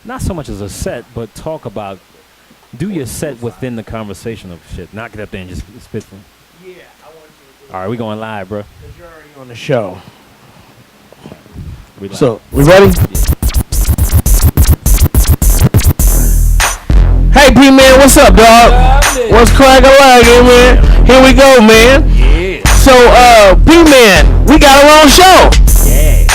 not so much as a set, but talk about do your set within the conversation of shit. Not get up there and just spit from. Yeah, I want you to. All right, we going live, bro. Because you're already on the show. We live. So, we ready? Hey, Pman, what's up, dog? What's crackin', man? Here we go, man. Yeah. So, Pman, we got our own show. Yeah.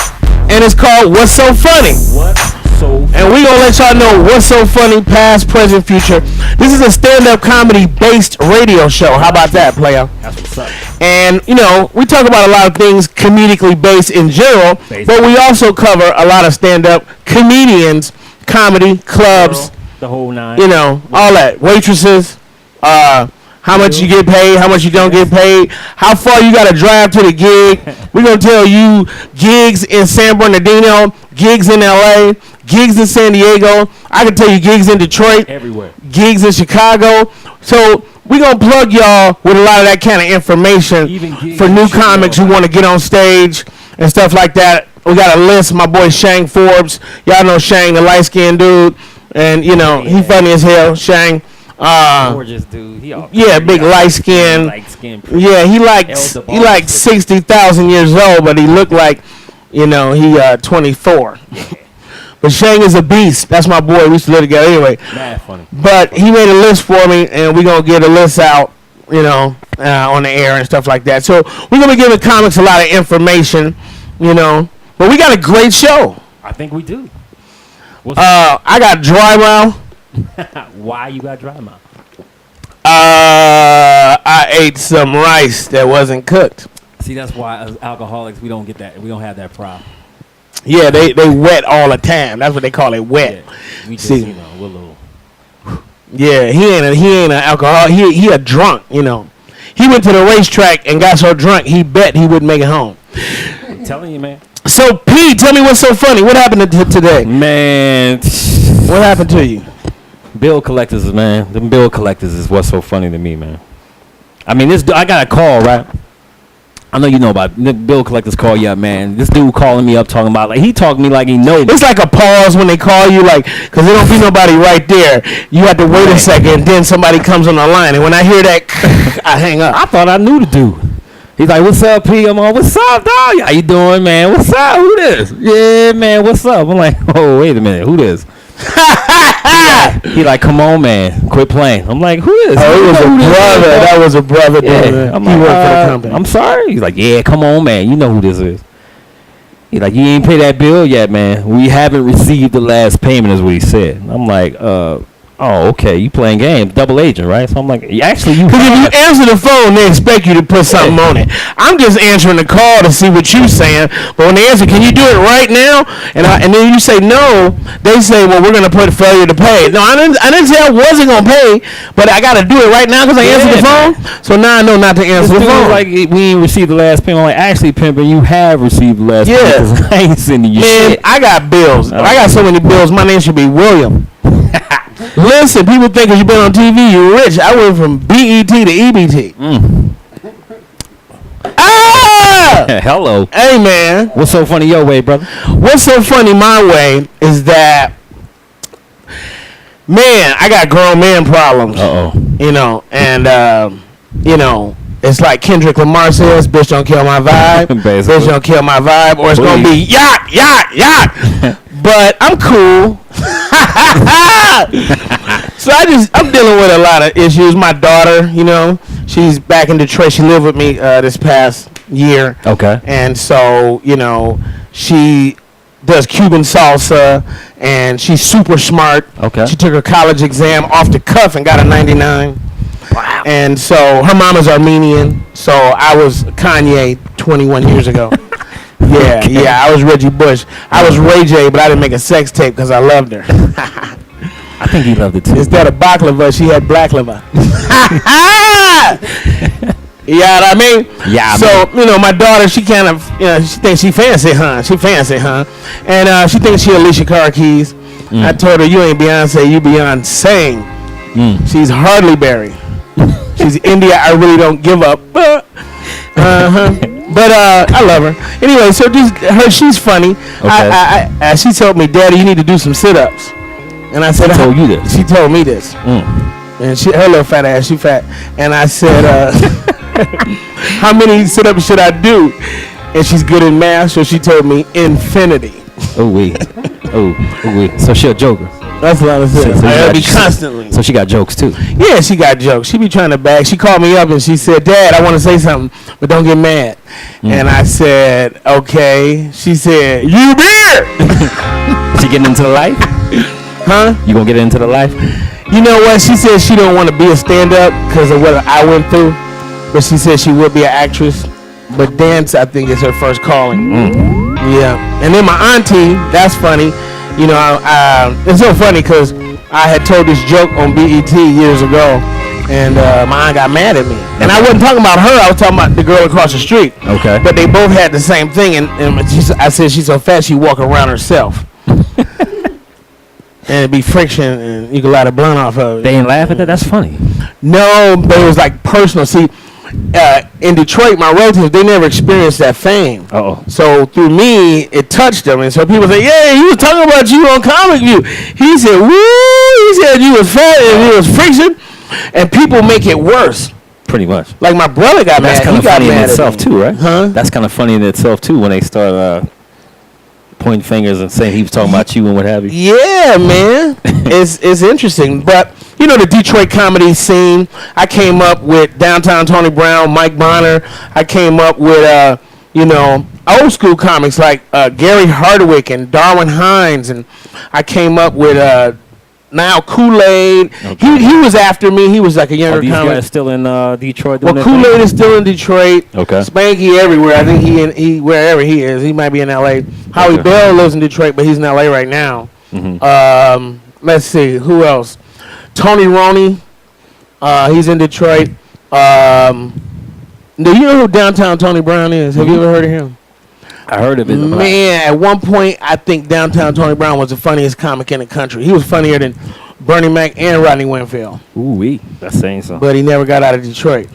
And it's called What's So Funny? What so? And we gonna let y'all know what's so funny, past, present, future. This is a stand-up comedy-based radio show. How about that, player? That's what's up. And, you know, we talk about a lot of things comedically based in general, but we also cover a lot of stand-up comedians, comedy, clubs, the whole nine. you know, all that. Waitresses, how much you get paid, how much you don't get paid, how far you got to drive to the gig. We're going to tell you gigs in San Bernardino, gigs in L.A., gigs in San Diego. I can tell you gigs in Detroit. Everywhere. Gigs in Chicago. So we're going to plug y'all with a lot of that kind of information for new comics who want to get on stage and stuff like that. We got a list. My boy Shang Forbes. Y'all know Shang, the light-skinned dude. And, you know, he funny as hell, Shang. Gorgeous dude. Yeah, big light skin. Yeah, he like 60,000 years old, but he looked like, you know, he 24. But Shang is a beast. That's my boy. We used to live together anyway. Mad funny. But he made a list for me, and we're going to get a list out, you know, on the air and stuff like that. So we're going to be giving comics a lot of information, you know. But we got a great show. I think we do. I got dry mouth. Why you got dry mouth? I ate some rice that wasn't cooked. See, that's why as alcoholics we don't get that. We don't have that problem. Yeah, they wet all the time. That's what they call it, wet. Yeah, we just, you know, we're a little. Yeah, he ain't an alcoholic. He a drunk, you know. He went to the racetrack and got so drunk he bet he wouldn't make it home. I'm telling you, man. So, P, tell me what's so funny. What happened today? Man. What happened to you? Bill collectors, man. Them bill collectors is what's so funny to me, man. I mean, I got a call, right? I know you know about the bill collectors call you up, man. This dude calling me up talking about, like, he talking to me like he know me. It's like a pause when they call you, like, because there don't be nobody right there. You have to wait a second, then somebody comes on the line. And when I hear that, I hang up. I thought I knew the dude. He's like, what's up, P? I'm on, what's up, dog? How you doing, man? What's up? Who this? Yeah, man, what's up? I'm like, oh, wait a minute. Who this? He like, come on, man. Quit playing. I'm like, who is? Oh, it was a brother. That was a brother. Yeah. I'm like, he worked for the company. I'm sorry. He's like, yeah, come on, man. You know who this is. He's like, you ain't pay that bill yet, man. We haven't received the last payment, is what he said. I'm like, oh, okay. You playing games, double agent, right? So I'm like, actually, you. Because if you answer the phone, they expect you to put something on it. I'm just answering the call to see what you're saying. But when they answer, can you do it right now? And then you say no. They say, well, we're gonna put failure to pay. No, I didn't say I wasn't gonna pay, but I gotta do it right now because I answered the phone. Man. So now I know not to answer the phone. Like, we ain't received the last payment. I'm like, actually, Pimpin', you have received the last payment. I ain't sending you shit. I got bills. I got so many bills. My name should be William. Listen, people think you've been on TV, you're rich. I went from BET to EBT. Hello. Hey, man. What's so funny your way, brother? What's so funny my way is that, man, I got grown man problems. You know, and, you know, it's like Kendrick Lamar says, bitch don't kill my vibe. Bitch don't kill my vibe. Or it's going to be yacht, yacht, yacht. But I'm cool. So I'm dealing with a lot of issues. My daughter, you know, she's back in Detroit. She lived with me this past year. Okay. And so, you know, she does Cuban salsa, and she's super smart. Okay. She took her college exam off the cuff and got a 99. Wow. And so her mama's Armenian. So I was Kanye 21 years ago. Yeah, I was Reggie Bush. I was Ray J, but I didn't make a sex tape because I loved her. I think he loved it too. Instead of baklava, she had black liver. You know what I mean? Yeah. So, you know, my daughter, she kind of, you know, she thinks she fancy, huh? And she thinks she Alicia Keys. I told her, you ain't Beyonce, you Beyonce. She's Hardly Berry. She's India, I really don't give up. But I love her. Anyway, so she's funny. Okay. She told me, Daddy, you need to do some sit-ups. And I said, She told you this. She told me this. And her little fat ass, she fat. And I said, how many sit-ups should I do? And she's good in math, so she told me infinity. Oh, wait. Oh, wait. So she a joker. That's what I was saying. So I be constantly. So she got jokes, too. Yeah, she got jokes. She be trying to bag. She called me up and she said, Dad, I want to say something, but don't get mad. And I said, okay. She said, you beer. She getting into the life? Huh? You gonna get into the life? You know what? She said she don't want to be a stand-up because of what I went through. But she said she would be an actress. But dance, I think, is her first calling. Yeah. And then my auntie, that's funny. You know, it's so funny because I had told this joke on BET years ago, and my aunt got mad at me. And I wasn't talking about her. I was talking about the girl across the street. Okay. But they both had the same thing. And I said she's so fat she walk around herself. And it'd be friction, and you could light a blunt off of it. They ain't laugh at that? That's funny. No, but it was like personal. See, in Detroit, my relatives, they never experienced that fame. Uh-oh. So through me, it touched them. And so people say, yeah, he was talking about you on Comic View. He said, woo, he said you was fat and it was friction. And people make it worse. Pretty much. Like my brother got mad. That's kind He of got funny in mad itself, at me. too, right? Huh? That's kind of funny in itself, too, when they start pointing fingers and saying he was talking about you and what have you. Yeah, man. It's interesting. But, you know, the Detroit comedy scene, I came up with Downtown Tony Brown, Mike Bonner. I came up with, you know, old school comics like Gary Hardwick and Darwin Hines. And I came up with now Kool-Aid. Okay. He was after me. He was like a younger comic. Are these guys still in Detroit doing Well, Kool-Aid is still in Detroit. Okay. Spanky everywhere. I think he wherever he is. He might be in L.A. Howie Bell lives in Detroit, but he's in L.A. right now. Mm-hmm. Let's see. Who else? Tony Roney. He's in Detroit. Do you know who Downtown Tony Brown is? Have you ever heard of him? I heard of it. Man, at one point, I think Downtown Tony Brown was the funniest comic in the country. He was funnier than Bernie Mac and Rodney Winfield. Ooh-wee. That's saying something. But he never got out of Detroit.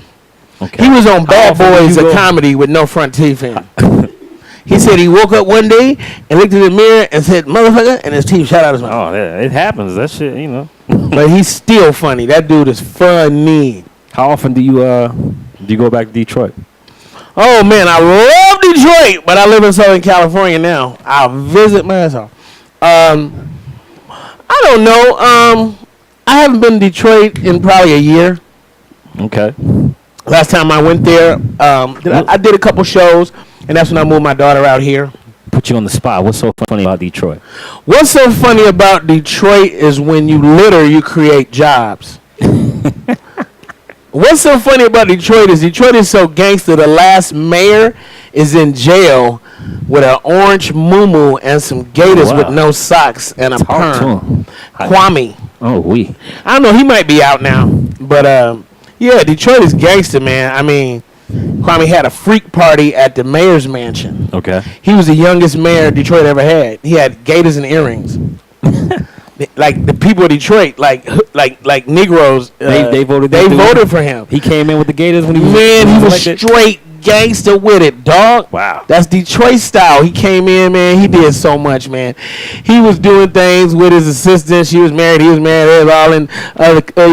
Okay. He was on Bad Boys, a comedy with no front teeth in. He said he woke up one day and looked in the mirror and said, motherfucker, and his teeth shot out his mouth. Oh, yeah, it happens. That shit, you know. But he's still funny. That dude is funny. How often do you go back to Detroit? Oh, man, I love Detroit, but I live in Southern California now. I'll visit my ass off. I don't know. I haven't been to Detroit in probably a year. Okay. Last time I went there, I did a couple shows, and that's when I moved my daughter out here. Put you on the spot. What's so funny about Detroit? What's so funny about Detroit is when you litter, you create jobs. What's so funny about Detroit is so gangster. The last mayor is in jail with an orange muumuu and some gators with no socks and a perm. Kwame. Oh, we. I don't know. He might be out now. But, yeah, Detroit is gangster, man. I mean, Kwame had a freak party at the mayor's mansion. Okay. He was the youngest mayor Detroit ever had. He had gators and earrings. Like the people of Detroit, like Negroes, they voted. They voted for him. He came in with the Gators when he was. Man, he was straight gangster with it, dog. Wow. That's Detroit style. He came in, man. He did so much, man. He was doing things with his assistant. She was married. He was married. They was all in.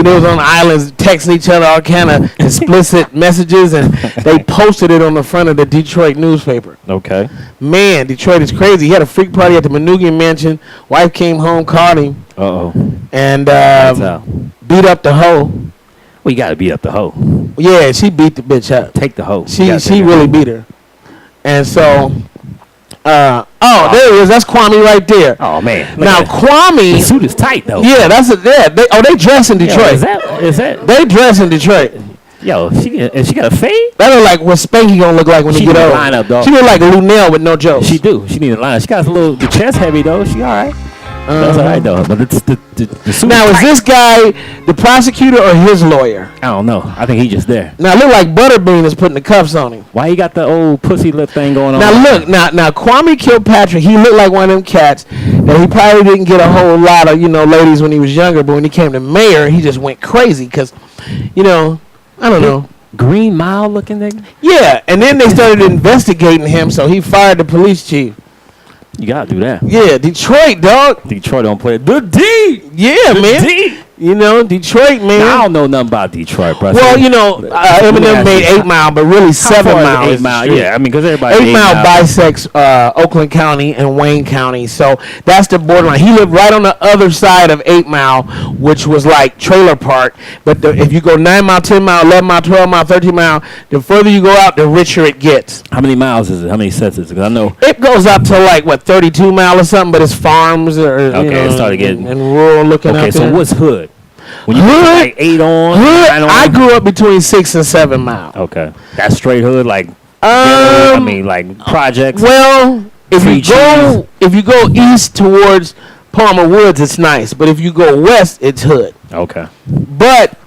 They was on islands texting each other all kind of explicit messages, and they posted it on the front of the Detroit newspaper. Okay. Man, Detroit is crazy. He had a freak party at the Manoogian Mansion. Wife came home, caught him. And beat up the hoe. Well, you got to beat up the hoe. Yeah, she beat the bitch up. Take the hoe. She really beat her. And so, there it is. That's Kwame right there. Oh, man. Now, Kwame. The suit is tight, though. Yeah, that's it. Yeah, they dress in Detroit. Yo, is that? They dress in Detroit. Yo, she got a fade? That look like what Spanky gonna look like when he get old. Line up, dog. She look like Lunel with no jokes. She do. She need a line. She got the chest heavy, though. She all right. That's all right, though. But it's the suit. Now, is this guy the prosecutor or his lawyer? I don't know. I think he's just there. Now, look like Butterbean is putting the cuffs on him. Why he got the old pussy lip thing going on? Now, look. Now, Kwame Kilpatrick, he looked like one of them cats that he probably didn't get a whole lot of, ladies when he was younger. But when he came to mayor, he just went crazy because, I don't know. Green Mile looking nigga? Yeah, and then they started investigating him, so he fired the police chief. You gotta do that. Yeah, Detroit, dog. Detroit don't play the D. Yeah, The man. D. You know, Detroit, man. Now, I don't know nothing about Detroit, bro. Well, you know, Eminem made 8 Mile, but really 7 Mile. 8 Mile. Yeah, I mean, because everybody 8 Mile bisects Oakland County and Wayne County, so that's the borderline. He lived right on the other side of 8 Mile, which was like Trailer Park. But if you go 9 Mile, 10 Mile, 11 Mile, 12 Mile, 13 Mile, the further you go out, the richer it gets. How many miles is it? How many sets is it? Because I know it goes up to like 32 Mile or something, but it's farms or it started getting and rural looking. Okay, so what's hood? When you hood, like 8 on, hood, 9 on? I grew up between 6 and 7 Mile. Okay, that's straight hood, like I mean, like projects. Well, if you go east towards Palmer Woods, it's nice, but if you go west, it's hood. Okay, but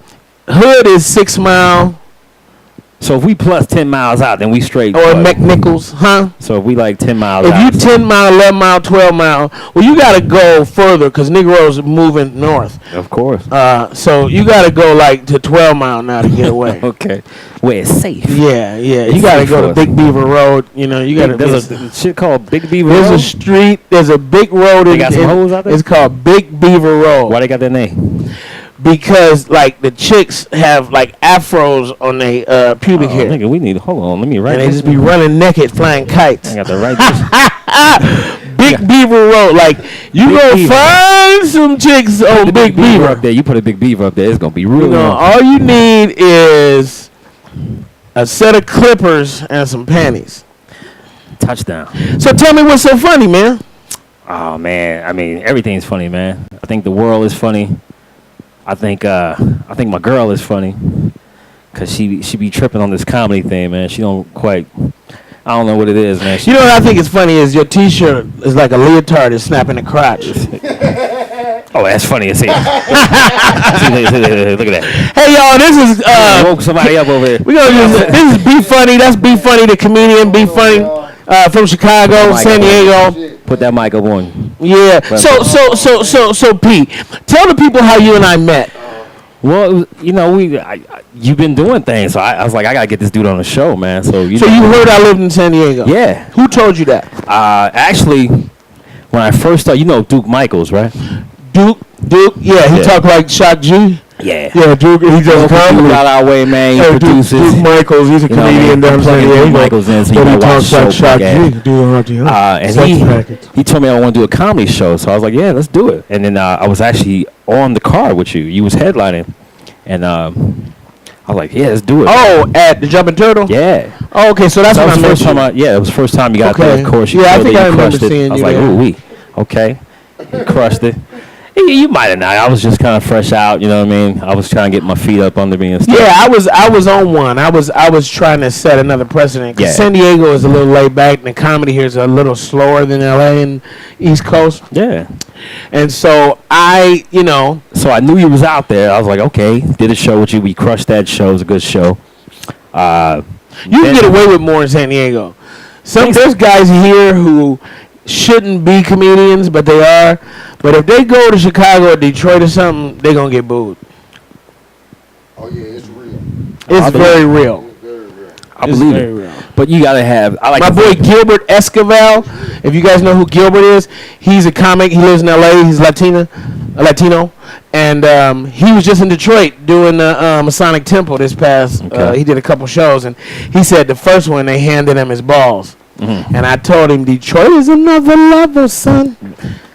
hood is 6 Mile. So if we plus 10 miles out, then we straight. Or McNichols, huh? So if we like 10 miles if out. If you 10 Mile, 11 Mile, 12 Mile, well, you got to go further because Negroes are moving north. Of course. So you got to go like to 12 Mile now to get away. Okay. Where it's safe. Yeah. You got to go to Big Beaver Road. You know, you got to. There's a shit called Big Beaver Road. There's a street. There's a big road. They got some hoes out there? It's called Big Beaver Road. Why they got that name? Because like the chicks have like afros on their pubic hair. Nigga, we need. Hold on, let me write. And they just be running naked, flying kites. I got to write this. Big Beaver Road, like you gonna find some chicks on Big Beaver up there. You put a Big Beaver up there, it's gonna be real. You know, all you need is a set of clippers and some panties. Touchdown. So tell me what's so funny, man. Oh man, I mean everything's funny, man. I think the world is funny. I think my girl is funny, cause she be tripping on this comedy thing, man. She don't quite. I don't know what it is, man. You know what I think is funny is your T-shirt is like a leotard is snapping a crotch. Oh, that's funny as hell. Look at that. Hey y'all, this is woke somebody up over here. We gonna this is Be Funny. That's Be Funny, the comedian. Be Funny from Chicago, San Diego. Put that mic up on. Yeah. So Pete, tell the people how you and I met. Well, you know, you've been doing things, so I was like, I gotta get this dude on the show, man. So you heard I lived in San Diego? Yeah. Who told you that? Actually, when I first started, you know Duke Michaels, right? Duke, yeah, he talked like Shock G. Yeah, Duke, he just come out our way, man. He produces. Duke Michaels, he's a comedian down in San Diego. Duke Michaels in, so you he talks like Shock G. And he told me I want to do a comedy show, so I was like, yeah, let's do it. And then I was actually on the car with you. You was headlining, and I was like, yeah, let's do it. Oh, man. At the Jumping Turtle? Yeah. Oh, okay, so that's when I met you. Yeah, it was the first time you got there, of course. Yeah, I think I remember seeing you. I was like, ooh, okay. You crushed it. You might have not. I was just kind of fresh out, you know what I mean? I was trying to get my feet up under me and stuff. Yeah, I was on one. I was trying to set another precedent. Because San Diego is a little laid back, and the comedy here is a little slower than LA and East Coast. Yeah. And so So I knew you was out there. I was like, okay, did a show with you. We crushed that show. It was a good show. You can get away with more in San Diego. There's guys here who shouldn't be comedians, but they are. But if they go to Chicago or Detroit or something, they're going to get booed. Oh, yeah, it's real. It's very real. It's very real. I believe it. Real. But you got to have... My boy Gilbert Esquivel, if you guys know who Gilbert is, he's a comic. He lives in L.A. He's Latino. And he was just in Detroit doing the Masonic Temple this past... he did a couple shows, and he said the first one, they handed him his balls. Mm-hmm. And I told him, Detroit is another level, son.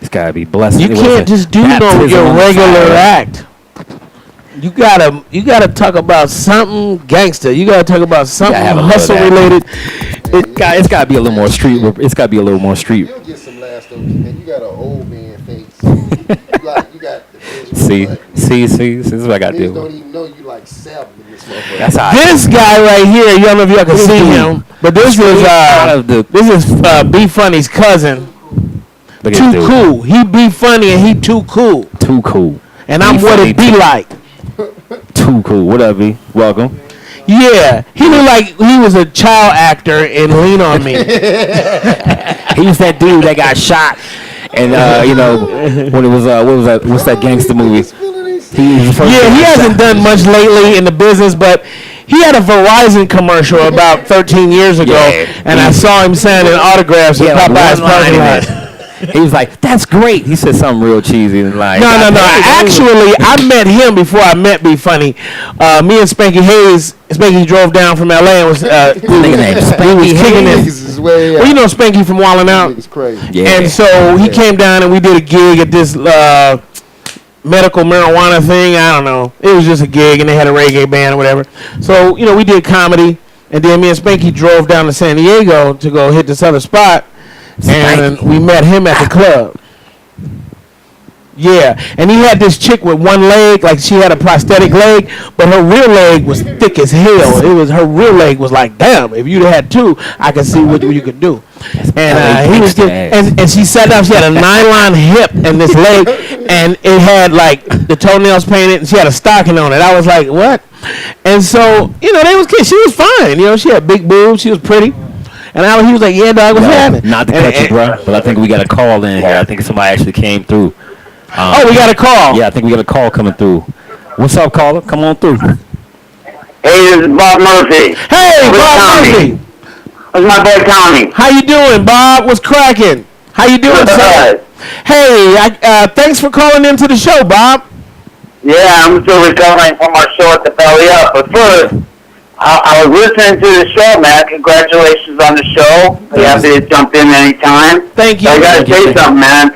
It's got to be blessed. You can't just do your regular act. You gotta talk about something gangster. You gotta talk about something hustle related. It's gotta be a little more street. It's gotta be a little more street. You'll get some last of man. You got an old man face. you got the see. This is what I gotta do. Don't even know you like 7 in this motherfucker. That's how this guy right here. You don't know if y'all can see him, but this is Be Funny's cousin. Too cool. He Be Funny and he too cool. Too cool. And I'm what it be like. Too cool. What up, B? Welcome. Yeah, he looked like he was a child actor in Lean on Me. He was that dude that got shot, and when it was what's that gangster movie? He hasn't done much lately in the business, but he had a Verizon commercial about 13 years ago, and I saw him signing autographs at Popeye's parking lot. He was like, "That's great." He said something real cheesy and like, No. Actually, I met him before I met Be Funny. Me and Spanky Hayes. Spanky drove down from L.A. and was nigga named Spanky kicking Niggas it. is way Well, you know Spanky from Wildin' Out. Niggas crazy. Yeah. And so he came down and we did a gig at this medical marijuana thing. I don't know. It was just a gig and they had a reggae band or whatever. So, we did comedy. And then me and Spanky drove down to San Diego to go hit this other spot. And we met him at the club. Yeah, and he had this chick with one leg, like she had a prosthetic leg, but her real leg was thick as hell. Her real leg was like, damn, if you'd had two, I could see what you could do. And he was and she sat down. She had a nylon hip and this leg, and it had like the toenails painted, and she had a stocking on it. I was like, what? And so they was kids. She was fine. She had big boobs. She was pretty. And he was like, yeah, dog, what's happening? Not to cut you, bro, but I think we got a call in here. I think somebody actually came through. We got a call. Yeah, I think we got a call coming through. What's up, caller? Come on through. Hey, this is Bob Murphy. Hey, Bob Murphy. What's my boy Tommy? How you doing, Bob? What's cracking? How you doing, sir? Hey, thanks for calling into the show, Bob. Yeah, I'm still recovering from our show at the Belly Up. But first, I was listening to the show, man. Congratulations on the show. You have to jump in anytime. Thank you. I got to say something, man.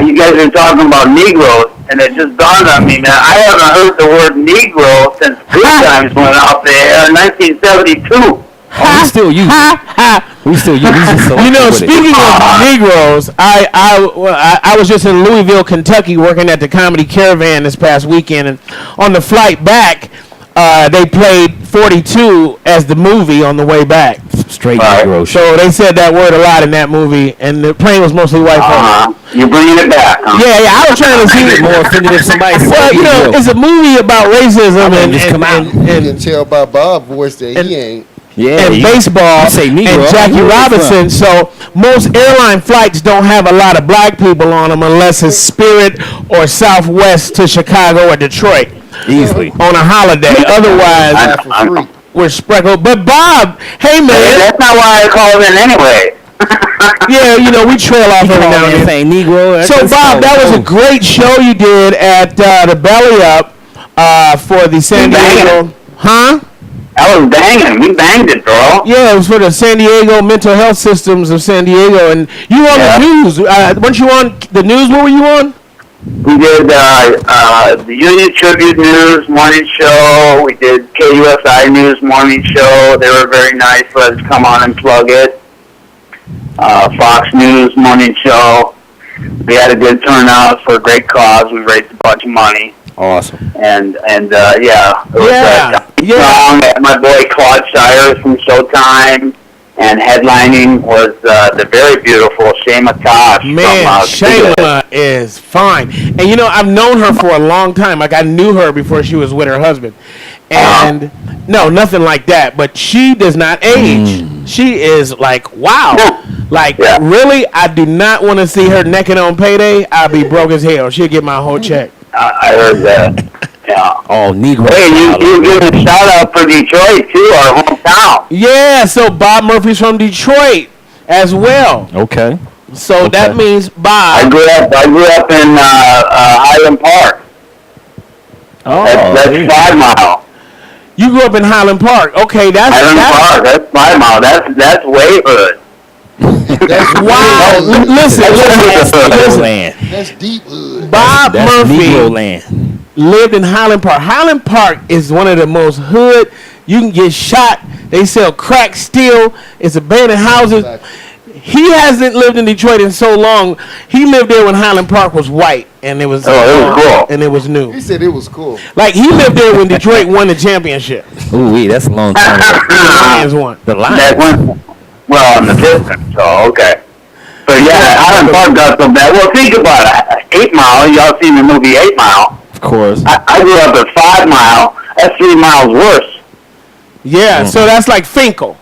You guys are talking about Negroes, and it just dawned on me, man. I haven't heard the word Negro since Good Times went off the air in 1972. We still use it. We still use it. Speaking of Negroes, I was just in Louisville, Kentucky, working at the Comedy Caravan this past weekend, and on the flight back, they played 42 as the movie on the way back. Straight Negro shit. So they said that word a lot in that movie, and the plane was mostly white folks. You're bringing it back, huh? Yeah, I was trying to see it more offended if somebody said Well, it's a movie about racism and You can tell by Bob's voice that he ain't. Yeah, and baseball and Jackie Robinson. So most airline flights don't have a lot of black people on them unless it's Spirit or Southwest to Chicago or Detroit. Easily. On a holiday. Otherwise, we're sprinkled. But Bob, hey man. That's not why I called in anyway. Yeah, we trail off every now and then. Saying Negro. So Bob, that was a great show you did at the Belly Up for the San Diego. Huh? That was banging. We banged it, bro. Yeah, it was for the San Diego Mental Health Systems of San Diego. And you were on the news. Weren't you on the news? What were you on? We did the Union Tribute News morning show. We did KUSI News morning show. They were very nice. Let us come on and plug it. Fox News morning show. We had a good turnout for a great cause. We raised a bunch of money. Awesome. And yeah. It was song. My boy Claude Shires from Showtime. And headlining was the very beautiful Shayma Tosh. Man, Shayma is fine. And I've known her for a long time. Like I knew her before she was with her husband. And no, nothing like that. But she does not age. She is like, wow. Really, I do not want to see her naked on payday. I'll be broke as hell. She'll get my whole check. I heard that. Yeah. Oh, Negro. Hey, you give a shout out for Detroit too, our hometown. Yeah, so Bob Murphy's from Detroit as well. Okay. So that means Bob. I grew up in Highland Park. Oh, that's 5 Mile. You grew up in Highland Park. Okay, that's Highland Park. That's 5 Mile. That's way hood. That's wow. Listen. That's deep hood. Bob Murphy Negro land. lived in Highland Park. Highland Park is one of the most hood. You can get shot. They sell crack still. It's abandoned houses. Exactly. He hasn't lived in Detroit in so long. He lived there when Highland Park was white and it was cool. And it was new. He said it was cool. Like he lived there when Detroit won the championship. Ooh, that's a long time ago. The Lions won. The Lions. Well, in the Pistons. So okay. But yeah, Highland Park got so bad. Well, think about it. 8 Mile. Y'all seen the movie 8 Mile? Of course. I grew up at 5 Mile. That's 3 miles worse. Yeah, so that's like Finkel.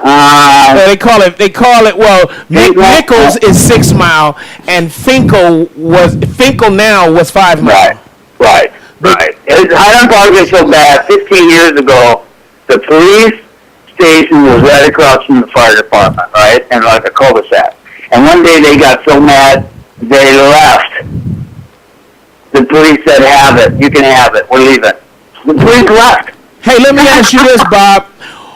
They call it. Well, Nichols is 6 Mile, and Finkel now was 5 Mile. Right. Highland Park is so bad. 15 years ago, the police station was right across from the fire department, right, and like a cul-de-sac. And one day they got so mad, they left. The police said, have it. You can have it. We're leaving. The police left. Hey, let me ask you this, Bob.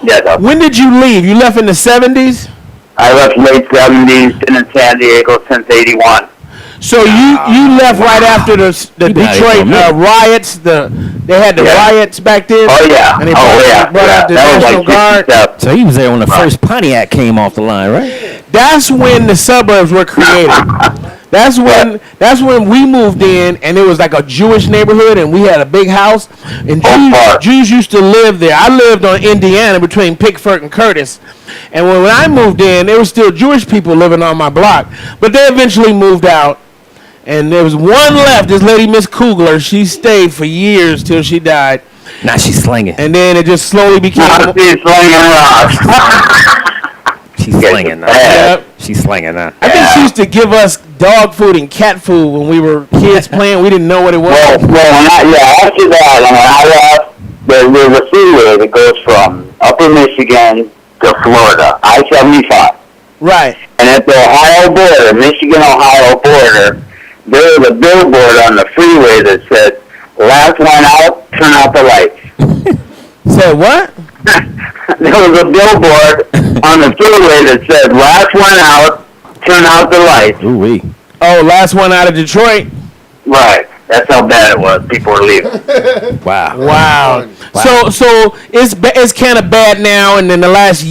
Yeah, no. When did you leave? You left in the 70s? I left late 70s, been in San Diego since 81. So you left right after the Detroit riots. They had the riots back then. Oh, yeah. And they brought out the that National was Guard. like So he was there when the first Pontiac came off the line, right? That's when the suburbs were created. That's when we moved in, and it was like a Jewish neighborhood, and we had a big house, and Jews used to live there. I lived on Indiana between Pickford and Curtis, and when I moved in, there were still Jewish people living on my block, but they eventually moved out, and there was one left. This lady, Miss Kugler, she stayed for years till she died. Now she's slinging. And then it just slowly became. She's slinging rocks. She's slinging now. Yep. She's slinging now. I think she used to give us dog food and cat food when we were kids playing. We didn't know what it was. After that, when I left, there's a freeway that goes from upper Michigan to Florida, I-75. Right. And at the Ohio border, Michigan-Ohio border, there was a billboard on the freeway that said, last one out, turn out the lights. Said what? There was a billboard on the freeway that said, last one out, turn out the lights. Ooh wee. Oh, last one out of Detroit. Right. That's how bad it was. People were leaving. Wow. So it's kind of bad now, and in the last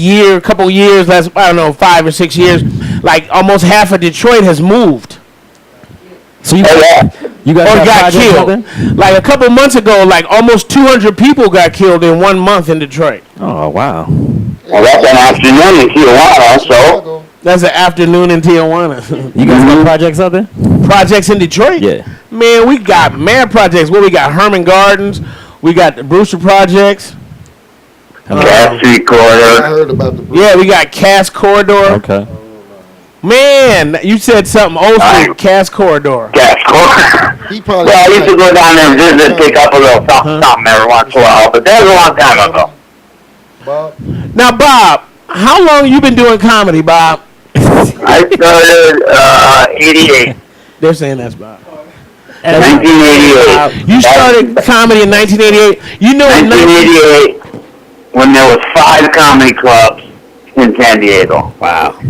couple years, I don't know, 5 or 6 years, like almost half of Detroit has moved. So you got killed. Like a couple months ago, like almost 200 people got killed in 1 month in Detroit. Oh wow. Well, that's an afternoon in Tijuana, so. That's an afternoon in Tijuana. You guys got projects out there? Projects in Detroit? Yeah. Man, we got mad projects. We got Herman Gardens. We got the Brewster Projects. Cass Street Corridor. I heard about the. Yeah, we got Cass Corridor. Okay. Man, you said something old school. Cass Corridor. Cass Corridor. He probably. Well, I used to go down there and visit, pick up a little something every once in a while, but that was a long time ago. Bob? Now, Bob, how long you been doing comedy, Bob? I started 88. They're saying that's Bob. 1988. You started comedy in 1988. You know, in 1988, when there was 5 comedy clubs in San Diego. Wow.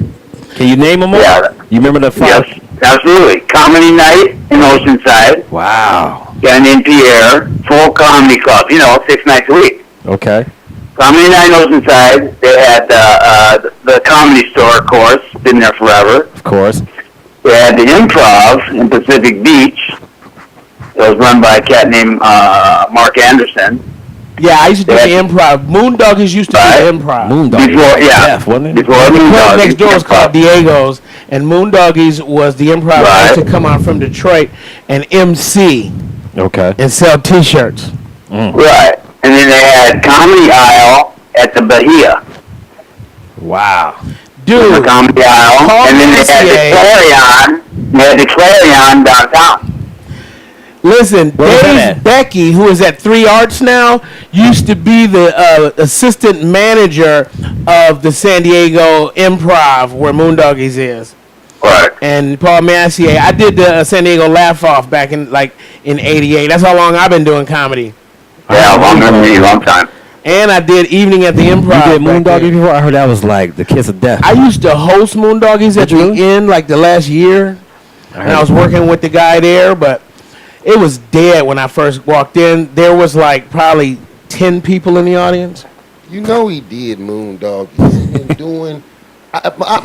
Can you name them all? Yeah. You remember the 5? Yes, absolutely. Comedy Night in Oceanside. Wow. Guy named Pierre. Full comedy club. 6 nights a week. Okay. Comedy Night in Oceanside. They had the Comedy Store, of course. Been there forever. Of course. They had the Improv in Pacific Beach. It was run by a cat named Mark Anderson. Yeah, I used to do the Improv. Moondoggies used to do the Improv. Moondoggies. Before, yeah. Wasn't it? Before The club Moondoggies. next door was called Diego's, and Moondoggies was the Improv that used to come out from Detroit and MC Okay. and sell T-shirts. Right. And then they had Comedy Aisle at the Bahia. Wow. The Dude, Comedy Aisle. And then they had the Clarion. They had the Clarion downtown. listen, Where was that Dave at? Becky, who is at 3 Arts now, used to be the assistant manager of the San Diego Improv, where Moondoggies is. Right. And Paul Massier, I did the San Diego Laugh Off back in '88. That's how long I've been doing comedy. Yeah, long time. And I did Evening at the Improv. You did back Moondoggies then. before? I heard that was like the kiss of death. I used to host Moondoggies at Did you? the end, like the last year. And I was working with the guy there, but it was dead when I first walked in. There was like probably 10 people in the audience. You know he did Moondoggies. He's been doing.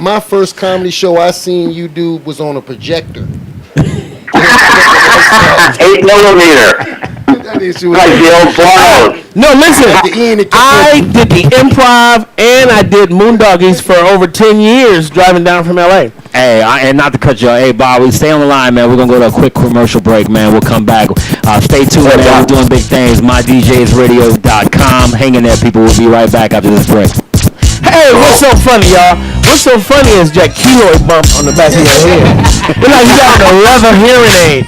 My first comedy show I seen you do was on a projector. 8mm. That is, she was Like the old pornos. No, listen, at the end. It I did the Improv and I did Moondoggies for over 10 years driving down from LA. Hey, and not to cut you off. Hey, Bob, we stay on the line, man. We're going to go to a quick commercial break, man. We'll come back. Stay tuned, man. We're doing big things. MyDJsRadio.com. Hang in there, people. We'll be right back after this break. Hey, what's so funny, y'all? What's so funny is that keloid bump on the back of your head. It's like you got a leather hearing aid.